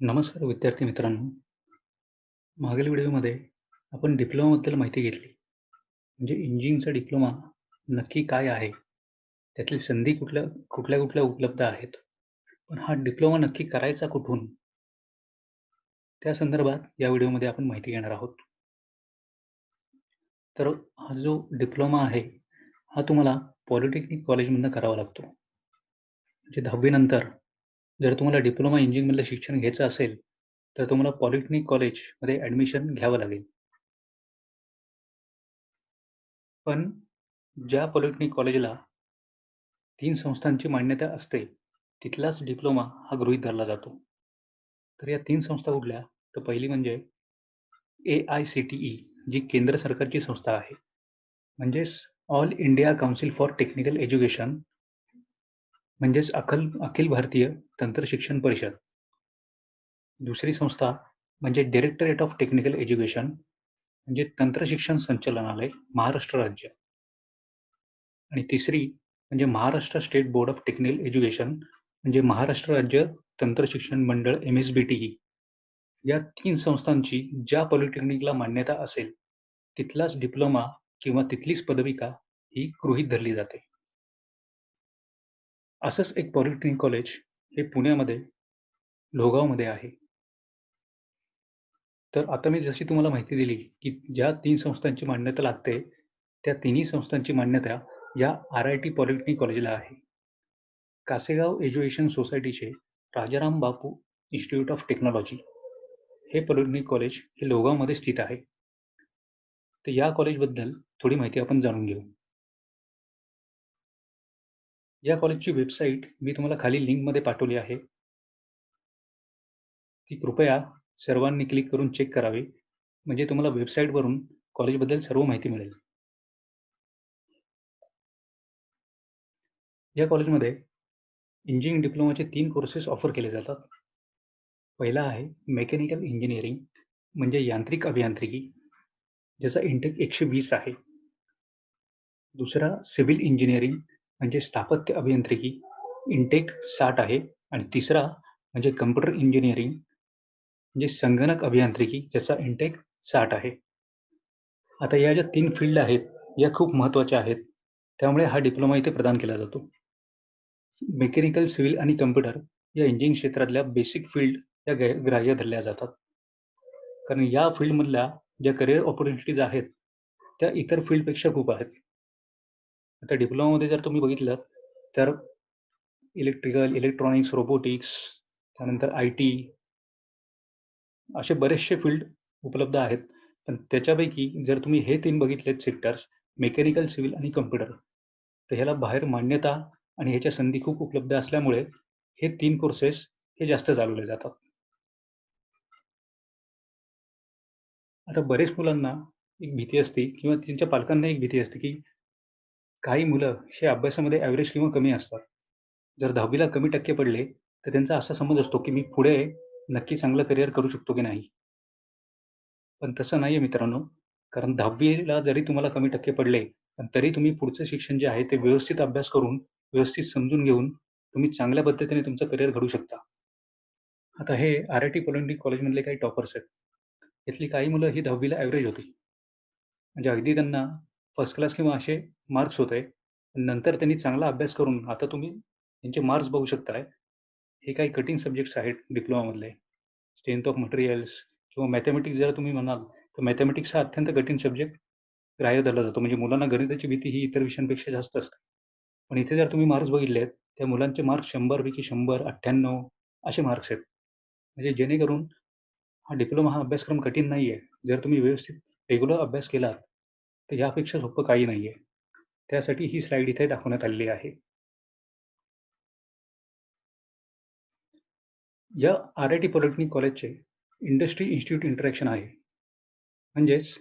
नमस्कार विद्यार्थी मित्रांनो. मागील व्हिडिओमध्ये आपण डिप्लोमाबद्दल माहिती घेतली. म्हणजे इंजिनिअरिंगचा डिप्लोमा नक्की काय आहे? त्यातील संधी कुठल्या-कुठल्या उपलब्ध आहेत? पण हा डिप्लोमा नक्की करायचा कुठून? त्या संदर्भात या व्हिडिओमध्ये आपण माहिती घेणार आहोत. तर हा जो डिप्लोमा आहे, हा तुम्हाला पॉलिटेक्निक कॉलेजमधनं करावा लागतो. म्हणजे 10वी नंतर जर तुम्हाला डिप्लोमा इंजिनिअरिंगमधलं शिक्षण घ्यायचं असेल, तर तुम्हाला पॉलिटेक्निक कॉलेजमध्ये ॲडमिशन घ्यावं लागेल. पण ज्या पॉलिटेक्निक कॉलेजला 3 संस्थांची मान्यता असते, तिथलाच डिप्लोमा हा गृहीत धरला जातो. तर या 3 संस्था कुठल्या? तर पहिली म्हणजे AICTE जी केंद्र सरकारची संस्था आहे. म्हणजेच all India council for technical education म्हणजेच अखिल भारतीय तंत्र शिक्षण परिषद. दुसरी संस्था म्हणजे डायरेक्टरेट ऑफ टेक्निकल एज्युकेशन म्हणजे तंत्र शिक्षण संचालनालय, महाराष्ट्र राज्य. आणि तिसरी म्हणजे Maharashtra state board of technical education म्हणजे महाराष्ट्र राज्य तंत्र शिक्षण मंडळ MSBTE. या 3 संस्थांची ज्या पॉलिटेक्निकला मान्यता असेल, तिथलाच डिप्लोमा किंवा तिथलीच पदविका ही गृहीत धरली जाते. असंच एक पॉलिटेक्निक कॉलेज हे पुण्यामध्ये लोहगावमध्ये आहे. तर आता मी जशी तुम्हाला माहिती दिली, की ज्या 3 संस्थांची मान्यता लागते, त्या तिन्ही संस्थांची मान्यता या RIT पॉलिटेक्निक कॉलेजला आहे. कासेगाव एज्युकेशन सोसायटीचे Rajaram Bapu institute of technology हे पॉलिटेक्निक कॉलेज हे लोहगावमध्ये स्थित आहे. तर या कॉलेजबद्दल थोडी माहिती आपण जाणून घेऊ. या कॉलेजची वेबसाईट मी तुम्हाला खाली लिंकमध्ये पाठवली आहे. ती कृपया सर्वांनी क्लिक करून चेक करावी. म्हणजे तुम्हाला वेबसाईटवरून कॉलेजबद्दल सर्व माहिती मिळेल. या कॉलेजमध्ये इंजिनिअरिंग डिप्लोमाचे 3 कोर्सेस ऑफर केले जातात. पहिला आहे मेकॅनिकल इंजिनिअरिंग म्हणजे यांत्रिक अभियांत्रिकी, ज्याचा इंटेक 120 आहे. दुसरा सिव्हिल इंजिनिअरिंग म्हणजे स्थापत्य अभियांत्रिकी, इंटेक 60 आहे. आणि तिसरा म्हणजे कॉम्प्युटर इंजिनिअरिंग म्हणजे संगणक अभियांत्रिकी, ज्याचा इंटेक 60 आहे. आता या ज्या 3 फील्ड आहेत, या खूप महत्त्वाच्या आहेत. त्यामुळे हा डिप्लोमा इथे प्रदान केला जातो. मेकॅनिकल, सिव्हिल आणि कॉम्प्युटर या इंजिनिअरिंग क्षेत्रातल्या बेसिक फील्ड या ग्राह्य धरल्या जातात. कारण या फील्डमधल्या ज्या करिअर ऑपॉर्च्युनिटीज आहेत, त्या इतर फील्डपेक्षा खूप आहेत. आता डिप्लोमामध्ये जर तुम्ही बघितलं तर इलेक्ट्रिकल, इलेक्ट्रॉनिक्स, रोबोटिक्स, त्यानंतर IT असे बरेचसे फील्ड उपलब्ध आहेत. पण त्याच्यापैकी जर तुम्ही हे 3 बघितलेत सेक्टर्स मेकॅनिकल, सिव्हिल आणि कॉम्प्युटर, तर ह्याला बाहेर मान्यता आणि ह्याच्या संधी खूप उपलब्ध असल्यामुळे हे 3 कोर्सेस हे जास्त चालवले जातात. आता बरेच मुलांना एक भीती असते किंवा त्यांच्या पालकांना एक भीती असते, की काही मुलं हे अभ्यासामध्ये एव्हरेज किंवा कमी असतात. जर 10वी ला कमी टक्के पडले, तर त्यांचा असा समज असतो, की मी पुढे नक्की चांगलं करिअर करू शकतो की नाही. पण तसं नाहीये मित्रांनो. कारण 10वी ला जरी तुम्हाला कमी टक्के पडले, पण तरी तुम्ही पुढचं शिक्षण जे आहे ते व्यवस्थित अभ्यास करून, व्यवस्थित समजून घेऊन तुम्ही चांगल्या पद्धतीने तुमचं करिअर घडवू शकता. आता हे RIT पॉलिटेक्निक कॉलेजमधले काही टॉपर्स आहेत. यातली काही मुलं ही 10वी ला एव्हरेज होती. म्हणजे अगदी त्यांना फर्स्ट क्लास किंवा असे मार्क्स होते. नंतर त्यांनी चांगला अभ्यास करून आता तुम्ही त्यांचे मार्क्स बघू शकताय. हे काही कठीण सब्जेक्ट्स आहेत डिप्लोमामधले. स्ट्रेंथ ऑफ मटेरियल्स किंवा मॅथेमॅटिक्स जर तुम्ही म्हणाल, तर मॅथेमॅटिक्स हा अत्यंत कठीण सब्जेक्ट ग्राह्य धरला जातो. म्हणजे मुलांना गणिताची भीती ही इतर विषयांपेक्षा जास्त असते. पण इथे जर तुम्ही मार्क्स बघितलेत, त्या मुलांचे मार्क्स 100 पैकी 100, 98 असे मार्क्स आहेत. म्हणजे जेणेकरून हा डिप्लोमा हा अभ्यासक्रम कठीण नाहीये. जर तुम्ही व्यवस्थित रेग्युलर अभ्यास केलात, तर यापेक्षा सोपं काही नाहीये. त्यासाठी ही स्लाईड इथे दाखवण्यात आलेली आहे. या RIT पॉलिटेक्निक कॉलेजचे इंडस्ट्री इन्स्टिट्यूट इंटरॅक्शन आहे. म्हणजेच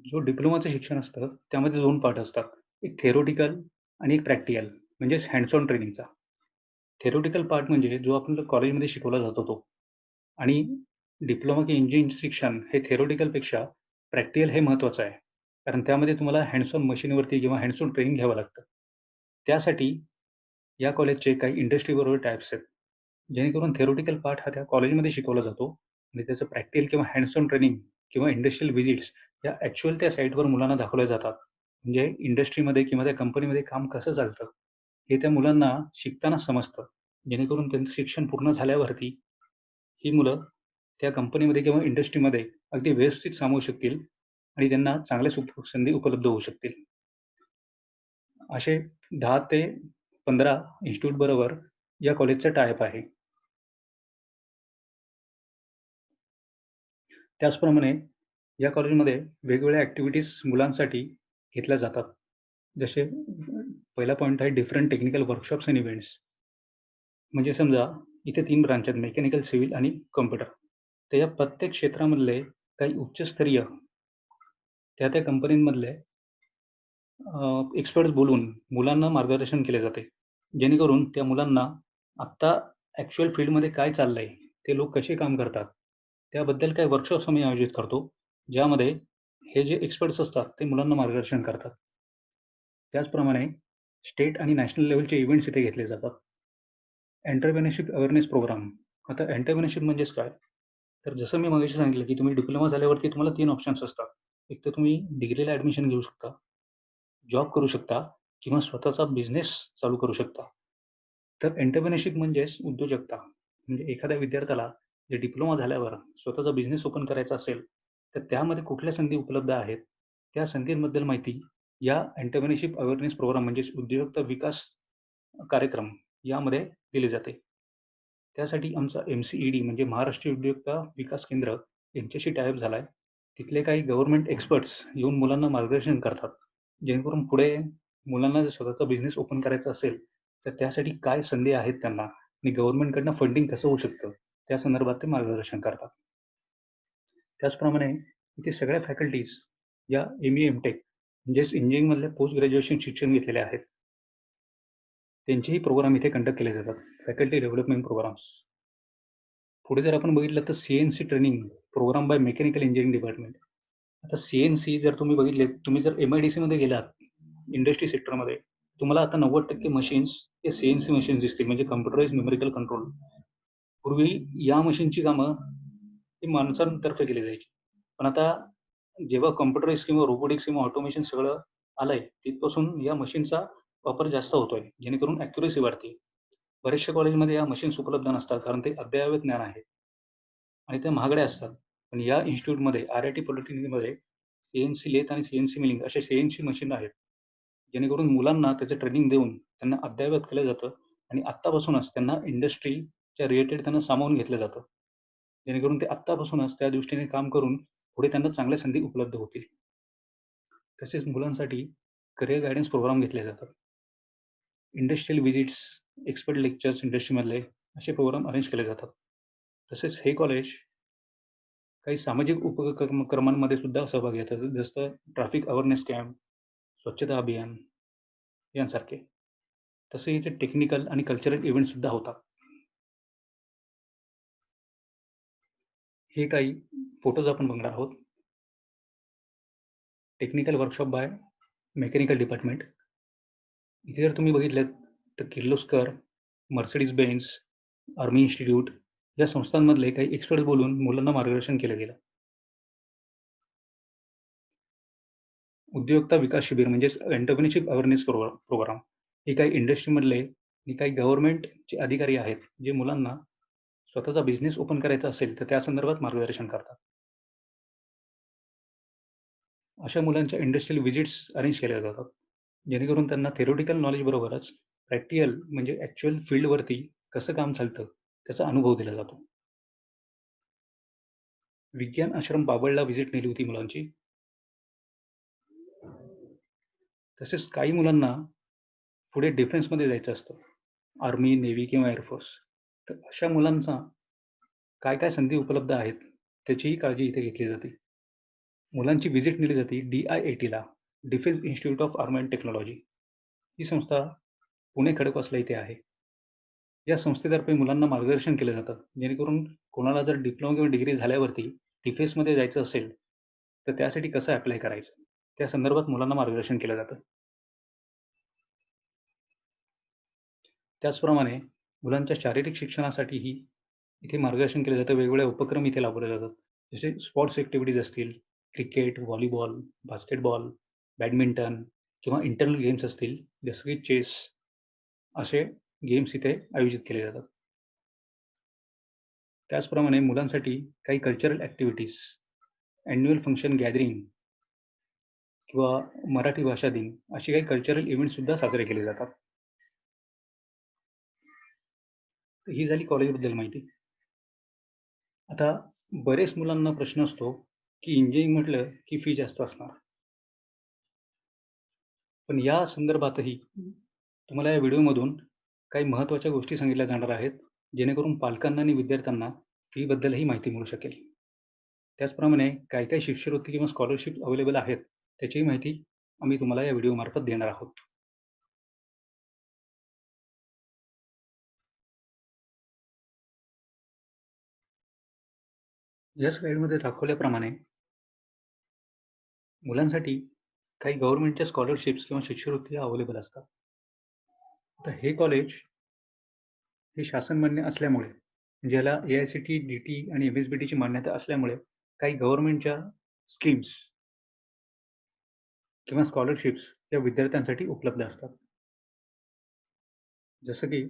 जो डिप्लोमाचं शिक्षण असतं, त्यामध्ये 2 पार्ट असतात. एक थिअरेटिकल आणि एक प्रॅक्टिकल म्हणजेच हँड्स ऑन ट्रेनिंगचा. थिअरेटिकल पार्ट म्हणजे जो आपल्याला कॉलेजमध्ये शिकवला जातो तो. आणि डिप्लोमा की इंजिनिअरिंग शिक्षण हे थिअरेटिकलपेक्षा प्रॅक्टिकल हे महत्त्वाचं आहे. कारण त्यामध्ये तुम्हाला हँड्स ऑन मशीनवरती किंवा हँड्स ऑन ट्रेनिंग घ्यावं लागतं. त्यासाठी या कॉलेजचे काही इंडस्ट्रीबरोबर टायअप्स आहेत. जेणेकरून थेरोटिकल पार्ट हा त्या कॉलेजमध्ये शिकवला जातो आणि त्याचं प्रॅक्टिकल किंवा हँड्स ऑन ट्रेनिंग किंवा इंडस्ट्रियल व्हिजिट्स या ॲक्चुअल त्या साईटवर मुलांना दाखवल्या जातात. म्हणजे इंडस्ट्रीमध्ये किंवा त्या कंपनीमध्ये काम कसं चालतं, हे त्या मुलांना शिकताना समजतं. जेणेकरून त्यांचं शिक्षण पूर्ण झाल्यावरती ही मुलं त्या कंपनीमध्ये किंवा इंडस्ट्रीमध्ये अगदी व्यवस्थित सामावू शकतील आणि त्यांना चांगल्या संधी उपलब्ध होऊ शकतील. असे 10 ते 15 इन्स्टिट्यूट बरोबर या कॉलेजचा टाय अप आहे. त्याचप्रमाणे या कॉलेजमध्ये वेगवेगळ्या ॲक्टिव्हिटीज मुलांसाठी घेतल्या जातात. जसे पहिला पॉइंट आहे different technical workshops and events. म्हणजे समजा इथे 3 ब्रांच आहेत मेकॅनिकल, सिव्हिल आणि कॉम्प्युटर. तर या प्रत्येक क्षेत्रामधले काही उच्चस्तरीय त्या कंपनींमधले एक्सपर्ट्स बोलवून मुलांना मार्गदर्शन केले जाते. जेणेकरून त्या मुलांना आत्ता ॲक्चुअल फील्डमध्ये काय चाललंय, ते लोक कसे काम करतात, त्याबद्दल काही वर्कशॉप्स आम्ही आयोजित करतो, ज्यामध्ये हे जे एक्सपर्ट्स असतात ते मुलांना मार्गदर्शन करतात. त्याचप्रमाणे स्टेट आणि नॅशनल लेव्हलचे इव्हेंट्स इथे घेतले जातात. Entrepreneurship awareness program. आता एंटरप्रेन्योरशिप म्हणजेच काय? तर जसं मी मगाशी सांगितलं, की तुम्ही डिप्लोमा झाल्यावरती तुम्हाला 3 ऑप्शन्स असतात. एक तर तुम्ही डिग्रीला ॲडमिशन घेऊ शकता, जॉब करू शकता किंवा स्वतःचा बिझनेस चालू करू शकता. तर एंटरप्रेन्योरशिप म्हणजेच उद्योजकता. म्हणजे एखाद्या विद्यार्थ्याला जे डिप्लोमा झाल्यावर स्वतःचा बिझनेस ओपन करायचा असेल, तर त्यामध्ये कुठल्या संधी उपलब्ध आहेत, त्या संधींबद्दल माहिती या एंटरप्रेन्योरशिप अवेअरनेस प्रोग्राम म्हणजेच उद्योजकता विकास कार्यक्रम यामध्ये दिले जाते. त्यासाठी आमचा MCED म्हणजे महाराष्ट्र उद्योजकता विकास केंद्र यांच्याशी टाय अप झालाय. तिथले काही गव्हर्नमेंट एक्सपर्ट्स येऊन मुलांना मार्गदर्शन करतात. जेणेकरून पुढे मुलांना जर स्वतःचा बिझनेस ओपन करायचा असेल, तर त्यासाठी काय संधी आहेत त्यांना आणि गव्हर्नमेंटकडनं फंडिंग कसं होऊ शकतं, त्या संदर्भात ते मार्गदर्शन करतात. त्याचप्रमाणे इथे सगळ्या फॅकल्टीज या ME MTech म्हणजेच इंजिनिअरिंगमधले पोस्ट ग्रॅज्युएशन शिक्षण घेतलेले आहेत. त्यांचेही प्रोग्राम इथे कंडक्ट केले जातात. Faculty development programs. पुढे जर आपण बघितलं तर CNC training program by mechanical engineering department. आता CNC जर तुम्ही बघितले, तुम्ही जर MIDC मध्ये गेलात, इंडस्ट्री सेक्टरमध्ये, तुम्हाला आता 90% मशीन्स हे CNC मशीन्स दिसतील, म्हणजे कम्प्युटराइज न्यूमेरिकल कंट्रोल. पूर्वी या मशीनची कामं ही माणसांतर्फे केली जायची. पण आता जेव्हा कम्प्युटराइज किंवा रोबोटिक्स किंवा ऑटोमेशन सगळं आलंय, तिथपासून या मशीनचा वापर जास्त होतोय, जेणेकरून ॲक्युरेसी वाढते. बऱ्याचशा कॉलेजमध्ये या मशीन्स उपलब्ध नसतात, कारण ते अद्ययावत ज्ञान आहे आणि त्या महागड्या असतात. पण या इन्स्टिट्यूटमध्ये RIT पॉलिटेक्निकमध्ये CNC लेथ आणि CNC मिलिंग असे CNC मशीन आहेत. जेणेकरून मुलांना त्याचं ट्रेनिंग देऊन त्यांना अद्ययावत केलं जातं आणि आत्तापासूनच त्यांना इंडस्ट्रीच्या रिलेटेड त्यांना सामावून घेतलं जातं. जेणेकरून ते आत्तापासूनच त्या दृष्टीने काम करून पुढे त्यांना चांगल्या संधी उपलब्ध होतील. तसेच मुलांसाठी करिअर गायडन्स प्रोग्राम घेतले जातात. इंडस्ट्रियल व्हिजिट्स, एक्सपर्ट लेक्चर्स इंडस्ट्रीमधले असे प्रोग्राम अरेंज केले जातात. तसेच हे कॉलेज काही सामाजिक उपक्रमांमध्ये सुद्धा सहभागी घेतात, जसं ट्रॅफिक अवेअरनेस कॅम्प, स्वच्छता अभियान यांसारखे. तसे इथे टेक्निकल आणि कल्चरल इव्हेंट सुद्धा होतात. हे काही फोटोज आपण बघणार आहोत. Technical workshop by mechanical department. इथे जर तुम्ही बघितलं तर Kirloskar, Mercedes Benz, army institute या संस्थांमधले काही एक्सपर्ट बोलून मुलांना मार्गदर्शन केलं गेलं. उद्योजकता विकास शिबिर म्हणजेच एंटरप्रेन्योरशिप अवेअरनेस प्रोग्राम. हे काही इंडस्ट्रीमधले आणि काही गव्हर्नमेंटचे अधिकारी आहेत, जे मुलांना स्वतःचा बिझनेस ओपन करायचा असेल तर त्या संदर्भात मार्गदर्शन करतात. अशा मुलांच्या इंडस्ट्रियल व्हिजिट्स अरेंज केल्या जातात, जेणेकरून त्यांना थेरोटिकल नॉलेज बरोबरच प्रॅक्टिकल म्हणजे ॲक्चुअल फील्डवरती कसं काम चालतं त्याचा अनुभव दिला जातो. विज्ञान आश्रम बाबळला व्हिजिट नेली होती मुलांची. तसेच काही मुलांना पुढे डिफेन्समध्ये जायचं असतं, आर्मी, नेव्ही किंवा एअरफोर्स. तर अशा मुलांचा काय काय संधी उपलब्ध आहेत त्याचीही काळजी इथे घेतली जाते. मुलांची व्हिजिट नेली जाते DIATला, defence institute of arm and technology. ही संस्था पुणे खडकवासला इथे आहे. या संस्थेतर्फे मुलांना मार्गदर्शन केलं जातं, जेणेकरून कोणाला जर डिप्लोमा किंवा डिग्री झाल्यावरती डिफेन्समध्ये जायचं असेल, तर त्यासाठी कसं अप्लाय करायचं, त्या संदर्भात मुलांना मार्गदर्शन केलं जातं. त्याचप्रमाणे मुलांच्या शारीरिक शिक्षणासाठीही इथे मार्गदर्शन केलं जातं. वेगवेगळे उपक्रम इथे राबवले जातात. जसे स्पोर्ट्स ॲक्टिव्हिटीज असतील, क्रिकेट, व्हॉलीबॉल, बास्केटबॉल, बॅडमिंटन किंवा इंटरनल गेम्स असतील, जसं की चेस असे गेम्स इथे आयोजित केले जातात. त्याचप्रमाणे मुलांसाठी काही cultural activities, annual function gathering किंवा मराठी भाषा दिन असे काही कल्चरल इव्हेंट्स सुद्धा साजरे केले जातात. तर ही झाली कॉलेजबद्दल माहिती. आता बरेच मुलांना प्रश्न असतो, की इंजिनिअरिंग म्हटलं की फी जास्त असणार. पण या संदर्भातही तुम्हाला या व्हिडिओमधून काही महत्त्वाच्या गोष्टी सांगितल्या जाणार आहेत, जेणेकरून पालकांना आणि विद्यार्थ्यांना फीबद्दलही माहिती मिळू शकेल. त्याचप्रमाणे काय शिष्यवृत्ती किंवा स्कॉलरशिप अवेलेबल आहेत, त्याचीही माहिती आम्ही तुम्हाला या व्हिडिओमार्फत देणार आहोत. या स्लाइडमध्ये दाखवल्याप्रमाणे मुलांसाठी काही गव्हर्नमेंटच्या स्कॉलरशिप्स किंवा शिष्यवृत्ती अवेलेबल असतात. आता हे कॉलेज हे शासनमान्य असल्यामुळे, ज्याला AICTE, DT आणि MSBTची मान्यता असल्यामुळे काही गव्हर्नमेंटच्या स्कीम्स किंवा स्कॉलरशिप्स या विद्यार्थ्यांसाठी उपलब्ध असतात. जसं की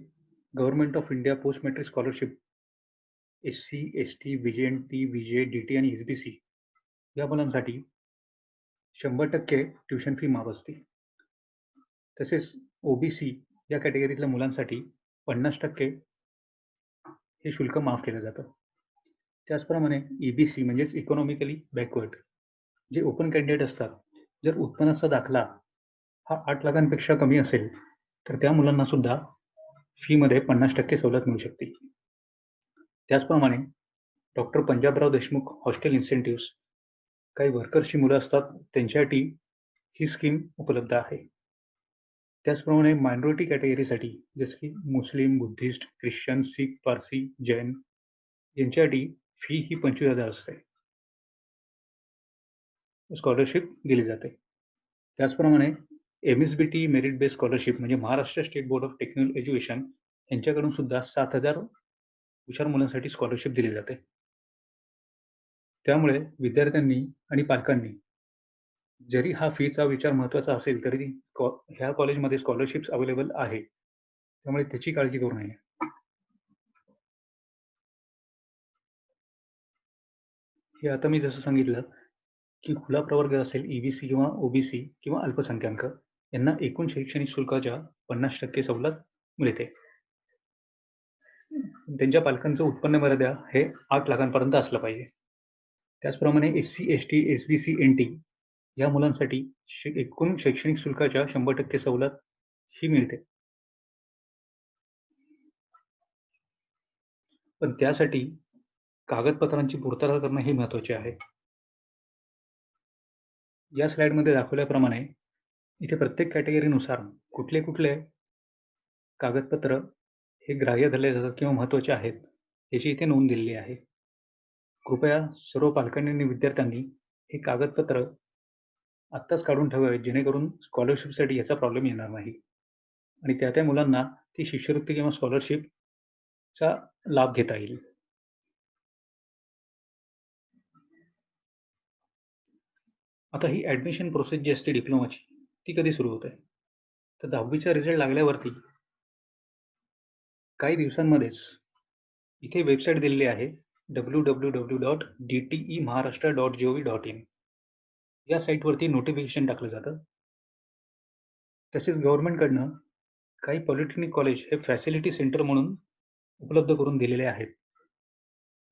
government of India post matric scholarship SC, ST, VJNT, VJ, DT आणि SBC या मुलांसाठी 100% ट्युशन फी माफ असते. तसेच OBC या कॅटेगरीतल्या मुलांसाठी 50% हे शुल्क माफ केलं जातं. त्याचप्रमाणे EBC म्हणजेच इकॉनॉमिकली बॅकवर्ड जे ओपन कॅन्डिडेट असतात, जर उत्पन्नाचा दाखला हा 8 लाखांपेक्षा कमी असेल, तर त्या मुलांना सुद्धा फीमध्ये 50% सवलत मिळू शकते. त्याचप्रमाणे डॉक्टर पंजाबराव देशमुख हॉस्टेल इन्सेंटिव्हज काही वर्कर्सची मुलं असतात, त्यांच्यासाठी ही स्कीम उपलब्ध आहे. त्याचप्रमाणे मायनॉरिटी कॅटेगरीसाठी जसं की मुस्लिम, बुद्धिस्ट, ख्रिश्चन, शीख, पारसी, जैन यांच्यासाठी फी ही 25,000 असते. स्कॉलरशिप दिली जाते. त्याचप्रमाणे MSBT मेरिट बेस्ड स्कॉलरशिप म्हणजे Maharashtra state board of technical education यांच्याकडून सुद्धा 7,000 हुशार मुलांसाठी स्कॉलरशिप दिली जाते. त्यामुळे विद्यार्थ्यांनी आणि पालकांनी जरी हा फीचा विचार महत्त्वाचा असेल, तरी ह्या कॉलेजमध्ये स्कॉलरशिप्स अवेलेबल आहे. त्यामुळे त्याची काळजी करू नये. हे आता मी जसं सांगितलं, की खुला प्रवर्ग असेल EBC किंवा OBC किंवा अल्पसंख्याक यांना एकूण शैक्षणिक शुल्काच्या 50% सवलत मिळते. त्यांच्या पालकांचं उत्पन्न मर्यादा हे 8 लाखांपर्यंत असलं पाहिजे. त्याचप्रमाणे SC, ST, SBC, NT या मुलांसाठी एकूण शैक्षणिक शुल्काच्या 100% सवलत ही मिळते. पण त्यासाठी कागदपत्रांची पूर्तता करणं हे महत्त्वाचे आहे. या स्लाइडमध्ये दाखवल्याप्रमाणे इथे प्रत्येक कॅटेगरीनुसार कुठले कागदपत्र हे ग्राह्य धरले जातात किंवा महत्त्वाचे आहेत, याची इथे नोंद दिलेली आहे. कृपया सर्व पालकांनी आणि विद्यार्थ्यांनी हे कागदपत्र आत्ताच काढून ठेवावेत, जेणेकरून स्कॉलरशिपसाठी याचा प्रॉब्लेम येणार नाही आणि त्या मुलांना ती शिष्यवृत्ती किंवा स्कॉलरशिपचा लाभ घेता येईल. आता ही ॲडमिशन प्रोसेस जी असते डिप्लोमाची, ती कधी सुरू होते? तर 10वीचा रिझल्ट लागल्यावरती काही दिवसांमध्येच इथे वेबसाईट दिलेली आहे www.dtemaharashtra.gov.in या साईटवरती नोटिफिकेशन टाकलं जातं. तसेच गव्हर्नमेंटकडनं काही पॉलिटेक्निक कॉलेज हे फॅसिलिटी सेंटर म्हणून उपलब्ध करून दिलेले आहेत.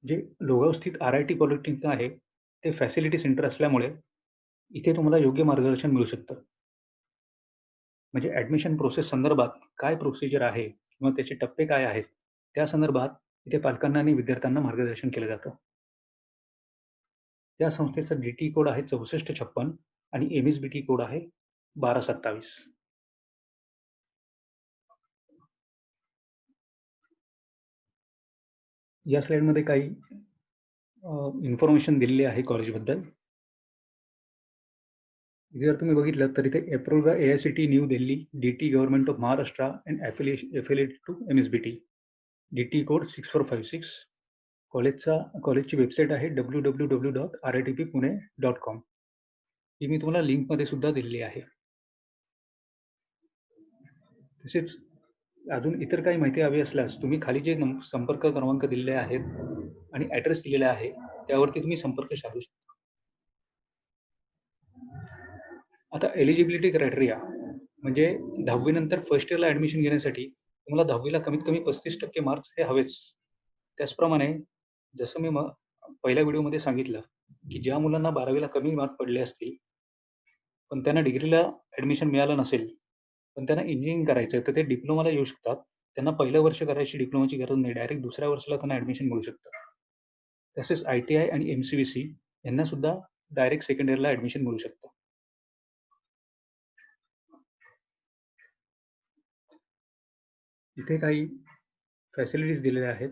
जे लोगाव स्थित RIT पॉलिटेक्निक आहे, ते फॅसिलिटी सेंटर असल्यामुळे इथे तुम्हाला योग्य मार्गदर्शन मिळू शकतं. म्हणजे ॲडमिशन प्रोसेस संदर्भात काय प्रोसिजर आहे किंवा त्याचे टप्पे काय आहेत, त्या संदर्भात इथे पालकांना आणि विद्यार्थ्यांना मार्गदर्शन केलं जातं. त्या संस्थेचा DT कोड आहे 6456 आणि MSBT कोड आहे 1227. या स्लाइडमध्ये काही इन्फॉर्मेशन दिलेली आहे कॉलेजबद्दल. जर तुम्ही बघितलं तर इथे approved by AICTE new Delhi, DT government of Maharashtra and affiliated to MSBT DT code 6456. कॉलेजची वेबसाईट आहे www.ritppune.com. ही मी तुम्हाला लिंकमध्ये सुद्धा दिलेली आहे. तसेच अजून इतर काही माहिती हवी असल्यास तुम्ही खाली जे संपर्क क्रमांक दिलेले आहेत आणि ॲड्रेस दिलेला आहे त्यावरती तुम्ही संपर्क साधू शकता. आता एलिजिबिलिटी क्रायटेरिया म्हणजे 10वी नंतर फर्स्ट इयरला ॲडमिशन घेण्यासाठी तुम्हाला 10वीला कमीत कमी 35% मार्क्स हे हवेच. त्याचप्रमाणे जसं मी पहिल्या व्हिडिओमध्ये सांगितलं की ज्या मुलांना 12वीला कमी मार्क पडले असतील पण त्यांना डिग्रीला ॲडमिशन मिळालं नसेल पण त्यांना इंजिनिअरिंग करायचं आहे तर ते डिप्लोमाला येऊ शकतात. त्यांना पहिलं वर्ष करायची डिप्लोमाची गरज नाही, डायरेक्ट दुसऱ्या वर्षाला त्यांना ॲडमिशन मिळू शकतं. तसेच ITI आणि MCVC यांना सुद्धा डायरेक्ट सेकंड इयरला ॲडमिशन मिळू शकतं. इथे काही फॅसिलिटीज दिलेल्या आहेत.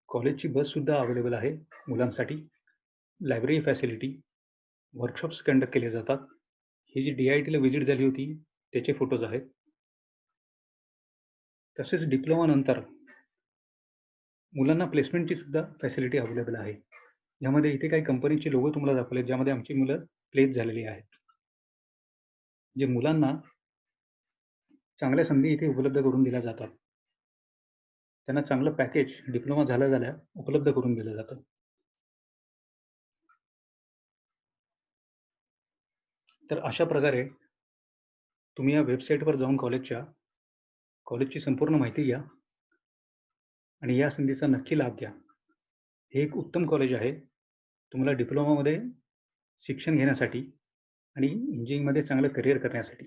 कॉलेजची बस सुद्धा अवेलेबल आहे मुलांसाठी. लायब्ररी फॅसिलिटी, वर्कशॉप्स कंडक्ट केले जातात. ही जी DITला व्हिजिट झाली होती त्याचे फोटोज आहेत. तसेच डिप्लोमा नंतर मुलांना प्लेसमेंटची सुद्धा फॅसिलिटी अवेलेबल आहे. यामध्ये इथे काही कंपनीचे लोगो तुम्हाला दाखवले ज्यामध्ये आमची मुलं प्लेस झालेली आहेत. जे मुलांना चांगल्या संधी इथे उपलब्ध करून दिल्या जातात. त्यांना चांगलं पॅकेज डिप्लोमा झाल्या उपलब्ध करून दिलं जातं. तर अशा प्रकारे तुम्ही या वेबसाईटवर जाऊन कॉलेजची संपूर्ण माहिती घ्या आणि या संधीचा नक्की लाभ घ्या. हे एक उत्तम कॉलेज आहे तुम्हाला डिप्लोमामध्ये शिक्षण घेण्यासाठी आणि इंजिनिअरिंगमध्ये चांगलं करिअर करण्यासाठी.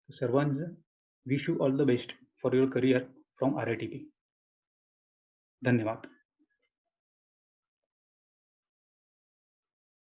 सर्वांचं wish you all the best for your career from RITP. धन्यवाद.